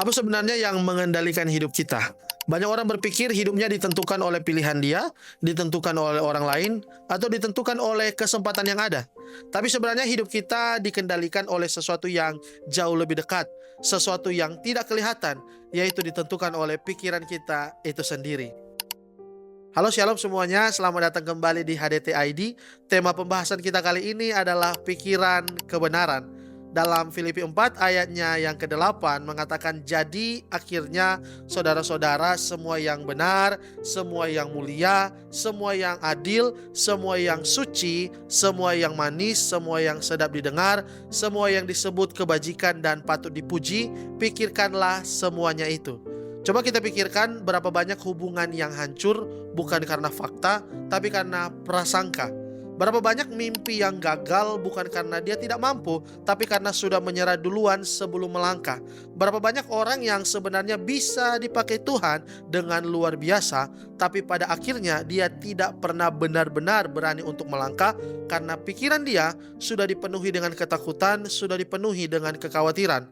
Apa sebenarnya yang mengendalikan hidup kita? Banyak orang berpikir hidupnya ditentukan oleh pilihan dia, ditentukan oleh orang lain, atau ditentukan oleh kesempatan yang ada. Tapi sebenarnya hidup kita dikendalikan oleh sesuatu yang jauh lebih dekat, sesuatu yang tidak kelihatan, yaitu ditentukan oleh pikiran kita itu sendiri. Halo Shalom semuanya, selamat datang kembali di HDT ID. Tema pembahasan kita kali ini adalah pikiran kebenaran. Dalam Filipi 4 ayatnya yang ke-8 mengatakan, jadi akhirnya saudara-saudara, semua yang benar, semua yang mulia, semua yang adil, semua yang suci, semua yang manis, semua yang sedap didengar, semua yang disebut kebajikan dan patut dipuji, pikirkanlah semuanya itu. Coba kita pikirkan berapa banyak hubungan yang hancur bukan karena fakta, tapi karena prasangka. Berapa banyak mimpi yang gagal bukan karena dia tidak mampu, tapi karena sudah menyerah duluan sebelum melangkah. Berapa banyak orang yang sebenarnya bisa dipakai Tuhan dengan luar biasa, tapi pada akhirnya dia tidak pernah benar-benar berani untuk melangkah karena pikiran dia sudah dipenuhi dengan ketakutan, sudah dipenuhi dengan kekhawatiran.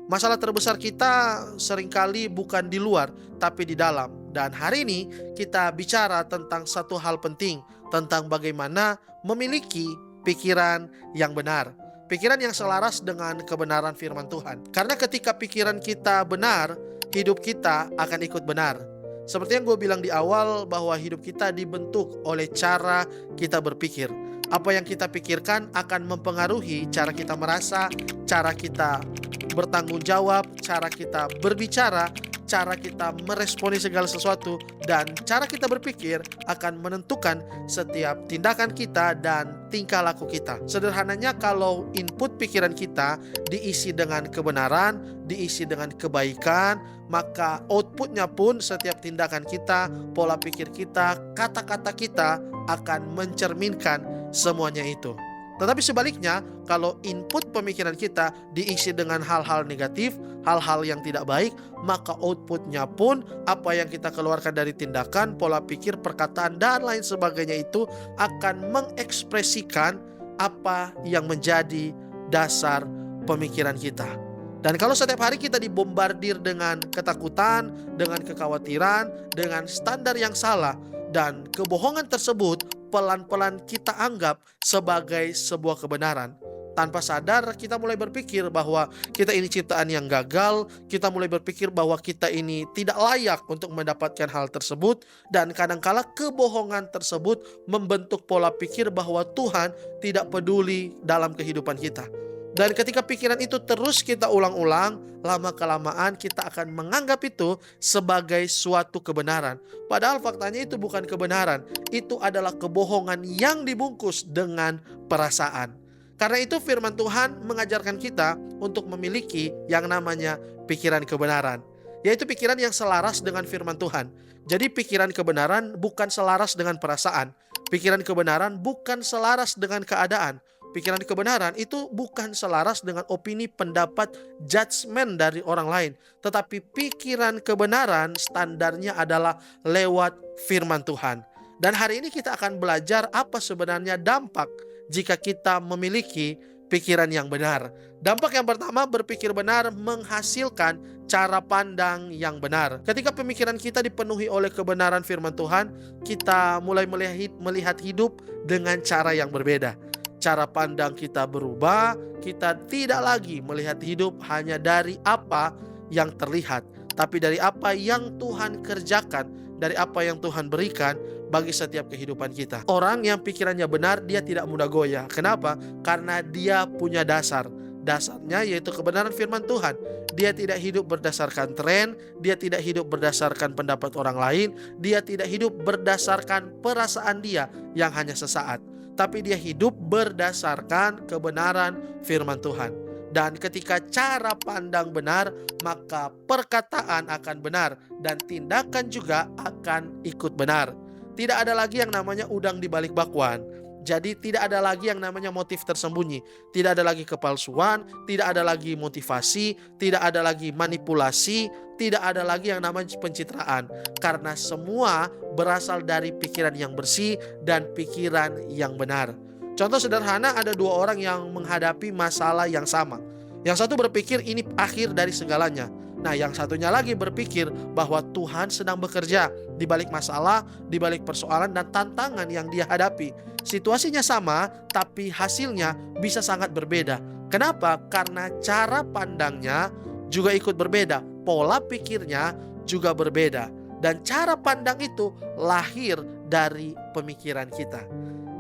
Masalah terbesar kita seringkali bukan di luar, tapi di dalam. Dan hari ini kita bicara tentang satu hal penting, tentang bagaimana memiliki pikiran yang benar. Pikiran yang selaras dengan kebenaran firman Tuhan. Karena ketika pikiran kita benar, hidup kita akan ikut benar. Seperti yang gue bilang di awal, bahwa hidup kita dibentuk oleh cara kita berpikir. Apa yang kita pikirkan akan mempengaruhi cara kita merasa, cara kita bertanggung jawab, cara kita berbicara, cara kita meresponi segala sesuatu, dan cara kita berpikir akan menentukan setiap tindakan kita dan tingkah laku kita. Sederhananya, kalau input pikiran kita diisi dengan kebenaran, diisi dengan kebaikan, maka outputnya pun setiap tindakan kita, pola pikir kita, kata-kata kita akan mencerminkan semuanya itu. Tetapi sebaliknya, kalau input pemikiran kita diisi dengan hal-hal negatif, hal-hal yang tidak baik, maka outputnya pun apa yang kita keluarkan dari tindakan, pola pikir, perkataan, dan lain sebagainya itu akan mengekspresikan apa yang menjadi dasar pemikiran kita. Dan kalau setiap hari kita dibombardir dengan ketakutan, dengan kekhawatiran, dengan standar yang salah, dan kebohongan tersebut pelan-pelan kita anggap sebagai sebuah kebenaran. Tanpa sadar kita mulai berpikir bahwa kita ini ciptaan yang gagal, kita mulai berpikir bahwa kita ini tidak layak untuk mendapatkan hal tersebut, dan kadangkala kebohongan tersebut membentuk pola pikir bahwa Tuhan tidak peduli dalam kehidupan kita. Dan ketika pikiran itu terus kita ulang-ulang, lama-kelamaan kita akan menganggap itu sebagai suatu kebenaran. Padahal faktanya itu bukan kebenaran. Itu adalah kebohongan yang dibungkus dengan perasaan. Karena itu firman Tuhan mengajarkan kita untuk memiliki yang namanya pikiran kebenaran. Yaitu pikiran yang selaras dengan firman Tuhan. Jadi pikiran kebenaran bukan selaras dengan perasaan. Pikiran kebenaran bukan selaras dengan keadaan. Pikiran kebenaran itu bukan selaras dengan opini, pendapat, judgement dari orang lain. Tetapi pikiran kebenaran standarnya adalah lewat firman Tuhan. Dan hari ini kita akan belajar apa sebenarnya dampak jika kita memiliki pikiran yang benar. Dampak yang pertama, berpikir benar menghasilkan cara pandang yang benar. Ketika pemikiran kita dipenuhi oleh kebenaran firman Tuhan, kita mulai melihat hidup dengan cara yang berbeda. Cara pandang kita berubah, kita tidak lagi melihat hidup hanya dari apa yang terlihat, tapi dari apa yang Tuhan kerjakan, dari apa yang Tuhan berikan bagi setiap kehidupan kita. Orang yang pikirannya benar, dia tidak mudah goyah. Kenapa? Karena dia punya dasar. Dasarnya yaitu kebenaran firman Tuhan. Dia tidak hidup berdasarkan tren, dia tidak hidup berdasarkan pendapat orang lain, dia tidak hidup berdasarkan perasaan dia yang hanya sesaat. Tapi dia hidup berdasarkan kebenaran firman Tuhan. Dan ketika cara pandang benar, maka perkataan akan benar dan tindakan juga akan ikut benar. Tidak ada lagi yang namanya udang di balik bakwan. Jadi tidak ada lagi yang namanya motif tersembunyi. Tidak ada lagi kepalsuan, tidak ada lagi motivasi, tidak ada lagi manipulasi, tidak ada lagi yang namanya pencitraan. Karena semua berasal dari pikiran yang bersih dan pikiran yang benar. Contoh sederhana, ada dua orang yang menghadapi masalah yang sama. Yang satu berpikir ini akhir dari segalanya. Nah, yang satunya lagi berpikir bahwa Tuhan sedang bekerja di balik masalah, di balik persoalan dan tantangan yang dia hadapi. Situasinya sama, tapi hasilnya bisa sangat berbeda. Kenapa? Karena cara pandangnya juga ikut berbeda, pola pikirnya juga berbeda. Dan cara pandang itu lahir dari pemikiran kita.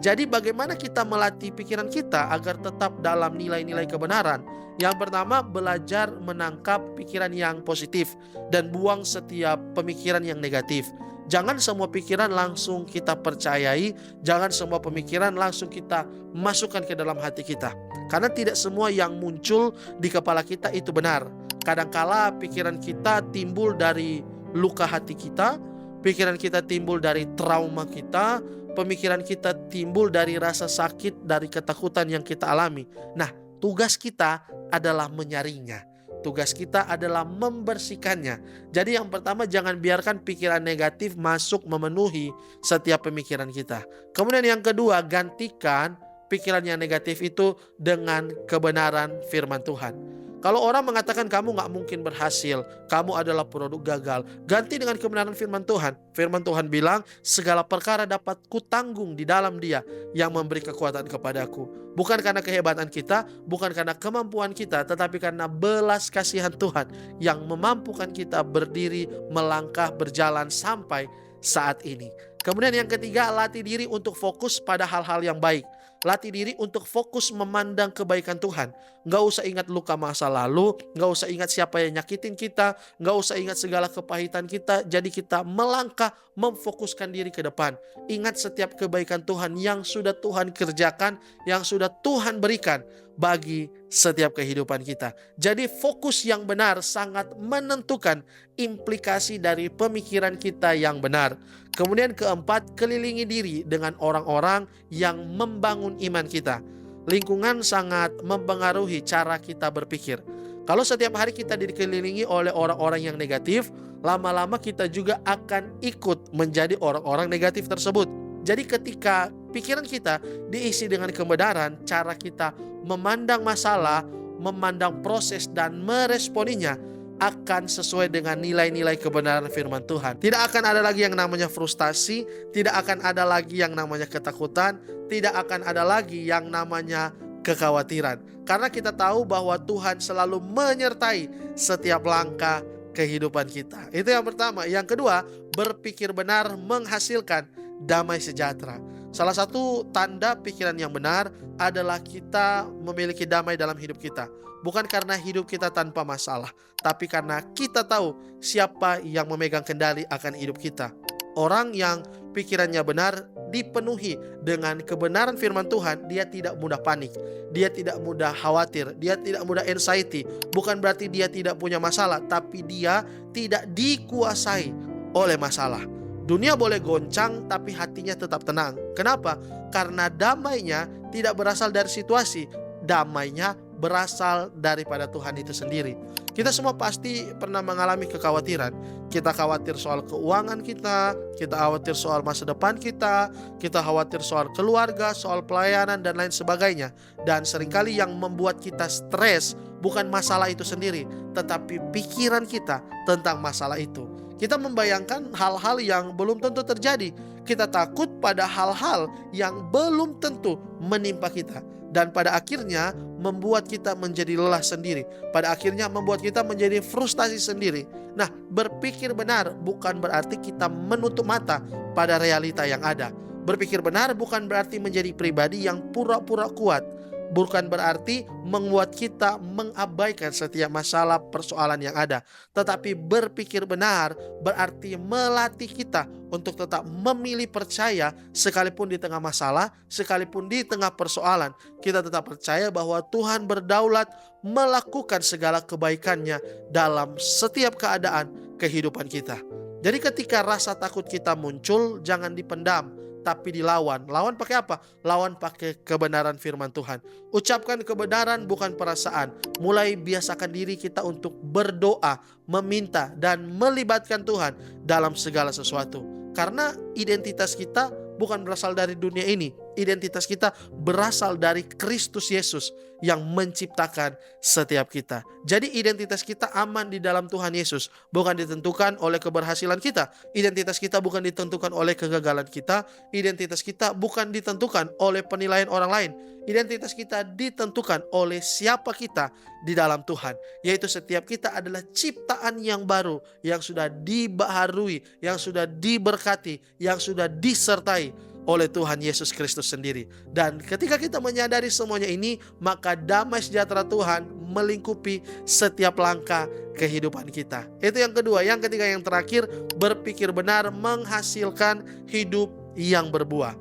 Jadi bagaimana kita melatih pikiran kita agar tetap dalam nilai-nilai kebenaran? Yang pertama, belajar menangkap pikiran yang positif dan buang setiap pemikiran yang negatif. Jangan semua pikiran langsung kita percayai, jangan semua pemikiran langsung kita masukkan ke dalam hati kita. Karena tidak semua yang muncul di kepala kita itu benar. Kadangkala pikiran kita timbul dari luka hati kita, pikiran kita timbul dari trauma kita, pemikiran kita timbul dari rasa sakit, dari ketakutan yang kita alami. Nah, tugas kita adalah menyaringnya. Tugas kita adalah membersihkannya. Jadi yang pertama, jangan biarkan pikiran negatif masuk memenuhi setiap pemikiran kita. Kemudian yang kedua, gantikan pikiran yang negatif itu dengan kebenaran firman Tuhan. Kalau orang mengatakan kamu gak mungkin berhasil, kamu adalah produk gagal, ganti dengan kebenaran firman Tuhan. Firman Tuhan bilang, segala perkara dapat kutanggung di dalam Dia yang memberi kekuatan kepadaku. Bukan karena kehebatan kita, bukan karena kemampuan kita, tetapi karena belas kasihan Tuhan yang memampukan kita berdiri, melangkah, berjalan sampai saat ini. Kemudian yang ketiga, latih diri untuk fokus pada hal-hal yang baik. Latih diri untuk fokus memandang kebaikan Tuhan. Gak usah ingat luka masa lalu, gak usah ingat siapa yang nyakitin kita, gak usah ingat segala kepahitan kita. Jadi kita melangkah, memfokuskan diri ke depan. Ingat setiap kebaikan Tuhan yang sudah Tuhan kerjakan, yang sudah Tuhan berikan bagi setiap kehidupan kita. Jadi fokus yang benar sangat menentukan implikasi dari pemikiran kita yang benar. Kemudian keempat, kelilingi diri dengan orang-orang yang membangun iman kita. Lingkungan sangat mempengaruhi cara kita berpikir. Kalau setiap hari kita dikelilingi oleh orang-orang yang negatif, lama-lama kita juga akan ikut menjadi orang-orang negatif tersebut. Jadi ketika pikiran kita diisi dengan kebenaran, cara kita memandang masalah, memandang proses dan meresponinya akan sesuai dengan nilai-nilai kebenaran firman Tuhan. Tidak akan ada lagi yang namanya frustasi, tidak akan ada lagi yang namanya ketakutan, tidak akan ada lagi yang namanya kekhawatiran. Karena kita tahu bahwa Tuhan selalu menyertai setiap langkah kehidupan kita. Itu yang pertama. Yang kedua, berpikir benar menghasilkan damai sejahtera. Salah satu tanda pikiran yang benar adalah kita memiliki damai dalam hidup kita. Bukan karena hidup kita tanpa masalah, tapi karena kita tahu siapa yang memegang kendali akan hidup kita. Orang yang pikirannya benar dipenuhi dengan kebenaran firman Tuhan, dia tidak mudah panik, dia tidak mudah khawatir, dia tidak mudah anxiety. Bukan berarti dia tidak punya masalah, tapi dia tidak dikuasai oleh masalah. Dunia boleh goncang, tapi hatinya tetap tenang. Kenapa? Karena damainya tidak berasal dari situasi, damainya berasal daripada Tuhan itu sendiri. Kita semua pasti pernah mengalami kekhawatiran. Kita khawatir soal keuangan kita khawatir soal masa depan kita khawatir soal keluarga, soal pelayanan dan lain sebagainya. Dan seringkali yang membuat kita stres bukan masalah itu sendiri, tetapi pikiran kita tentang masalah itu. Kita membayangkan hal-hal yang belum tentu terjadi. Kita takut pada hal-hal yang belum tentu menimpa kita. Dan pada akhirnya membuat kita menjadi lelah sendiri. Pada akhirnya membuat kita menjadi frustasi sendiri. Nah, berpikir benar bukan berarti kita menutup mata pada realita yang ada. Berpikir benar bukan berarti menjadi pribadi yang pura-pura kuat. Bukan berarti membuat kita mengabaikan setiap masalah persoalan yang ada. Tetapi berpikir benar berarti melatih kita untuk tetap memilih percaya sekalipun di tengah masalah, sekalipun di tengah persoalan. Kita tetap percaya bahwa Tuhan berdaulat melakukan segala kebaikannya dalam setiap keadaan kehidupan kita. Jadi ketika rasa takut kita muncul, jangan dipendam, tapi dilawan. Lawan pakai apa? Lawan pakai kebenaran firman Tuhan. Ucapkan kebenaran bukan perasaan. Mulai biasakan diri kita untuk berdoa, meminta dan melibatkan Tuhan dalam segala sesuatu. Karena identitas kita bukan berasal dari dunia ini, identitas kita berasal dari Kristus Yesus yang menciptakan setiap kita. Jadi identitas kita aman di dalam Tuhan Yesus, bukan ditentukan oleh keberhasilan kita. Identitas kita bukan ditentukan oleh kegagalan kita. Identitas kita bukan ditentukan oleh penilaian orang lain. Identitas kita ditentukan oleh siapa kita di dalam Tuhan, yaitu setiap kita adalah ciptaan yang baru, yang sudah dibaharui, yang sudah diberkati, yang sudah disertai oleh Tuhan Yesus Kristus sendiri. Dan ketika kita menyadari semuanya ini, maka damai sejahtera Tuhan melingkupi setiap langkah kehidupan kita. Itu yang kedua. Yang ketiga, yang terakhir, berpikir benar menghasilkan hidup yang berbuah.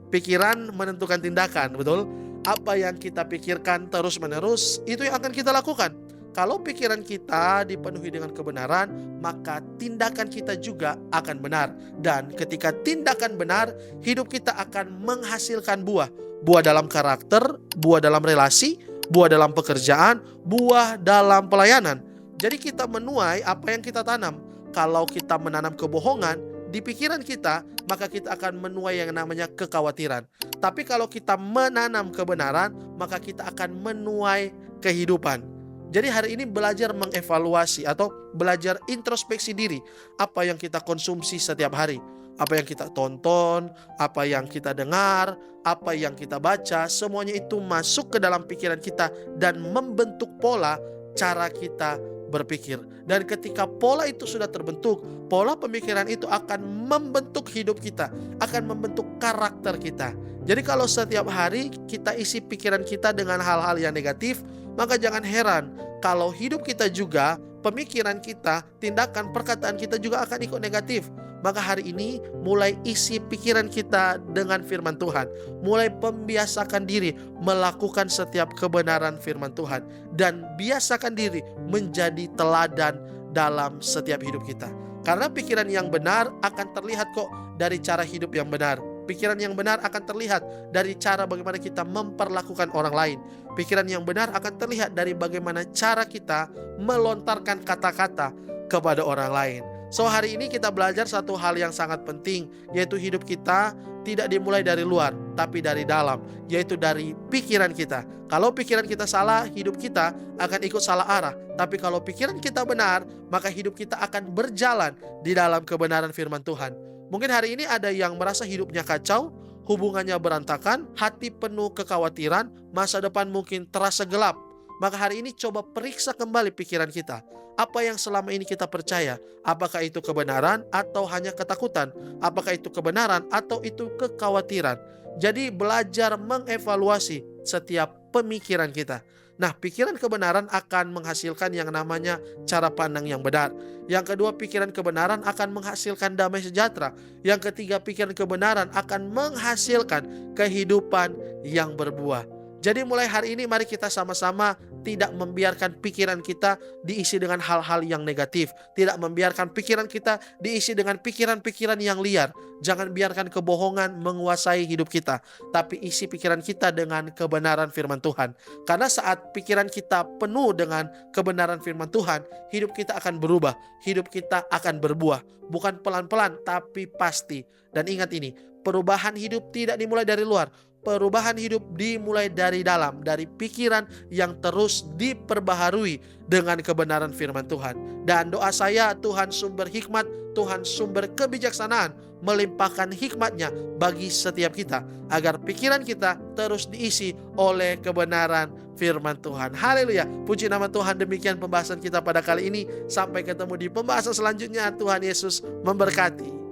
Pikiran menentukan tindakan, betul? Apa yang kita pikirkan terus-menerus, itu yang akan kita lakukan. Kalau pikiran kita dipenuhi dengan kebenaran, maka tindakan kita juga akan benar. Dan ketika tindakan benar, hidup kita akan menghasilkan buah. Buah dalam karakter, buah dalam relasi, buah dalam pekerjaan, buah dalam pelayanan. Jadi kita menuai apa yang kita tanam. Kalau kita menanam kebohongan di pikiran kita, maka kita akan menuai yang namanya kekhawatiran. Tapi kalau kita menanam kebenaran, maka kita akan menuai kehidupan. Jadi hari ini belajar mengevaluasi atau belajar introspeksi diri. Apa yang kita konsumsi setiap hari, apa yang kita tonton, apa yang kita dengar, apa yang kita baca, semuanya itu masuk ke dalam pikiran kita dan membentuk pola cara kita berpikir. Dan ketika pola itu sudah terbentuk, pola pemikiran itu akan membentuk hidup kita, akan membentuk karakter kita. Jadi kalau setiap hari kita isi pikiran kita dengan hal-hal yang negatif, maka jangan heran kalau hidup kita juga, pemikiran kita, tindakan, perkataan kita juga akan ikut negatif. Maka hari ini mulai isi pikiran kita dengan firman Tuhan. Mulai membiasakan diri melakukan setiap kebenaran firman Tuhan. Dan biasakan diri menjadi teladan dalam setiap hidup kita. Karena pikiran yang benar akan terlihat kok dari cara hidup yang benar. Pikiran yang benar akan terlihat dari cara bagaimana kita memperlakukan orang lain. Pikiran yang benar akan terlihat dari bagaimana cara kita melontarkan kata-kata kepada orang lain. So hari ini kita belajar satu hal yang sangat penting, yaitu hidup kita tidak dimulai dari luar, tapi dari dalam, yaitu dari pikiran kita. Kalau pikiran kita salah, hidup kita akan ikut salah arah. Tapi kalau pikiran kita benar, maka hidup kita akan berjalan di dalam kebenaran firman Tuhan. Mungkin hari ini ada yang merasa hidupnya kacau, hubungannya berantakan, hati penuh kekhawatiran, masa depan mungkin terasa gelap. Maka hari ini coba periksa kembali pikiran kita. Apa yang selama ini kita percaya? Apakah itu kebenaran atau hanya ketakutan? Apakah itu kebenaran atau itu kekhawatiran? Jadi belajar mengevaluasi setiap pemikiran kita. Nah, pikiran kebenaran akan menghasilkan yang namanya cara pandang yang benar. Yang kedua, pikiran kebenaran akan menghasilkan damai sejahtera. Yang ketiga, pikiran kebenaran akan menghasilkan kehidupan yang berbuah. Jadi mulai hari ini mari kita sama-sama tidak membiarkan pikiran kita diisi dengan hal-hal yang negatif. Tidak membiarkan pikiran kita diisi dengan pikiran-pikiran yang liar. Jangan biarkan kebohongan menguasai hidup kita. Tapi isi pikiran kita dengan kebenaran firman Tuhan. Karena saat pikiran kita penuh dengan kebenaran firman Tuhan, hidup kita akan berubah. Hidup kita akan berbuah. Bukan pelan-pelan, tapi pasti. Dan ingat ini, perubahan hidup tidak dimulai dari luar. Perubahan hidup dimulai dari dalam, dari pikiran yang terus diperbaharui dengan kebenaran firman Tuhan. Dan doa saya, Tuhan sumber hikmat, Tuhan sumber kebijaksanaan, melimpahkan hikmatnya bagi setiap kita, agar pikiran kita terus diisi oleh kebenaran firman Tuhan. Haleluya, puji nama Tuhan. Demikian pembahasan kita pada kali ini. Sampai ketemu di pembahasan selanjutnya. Tuhan Yesus memberkati.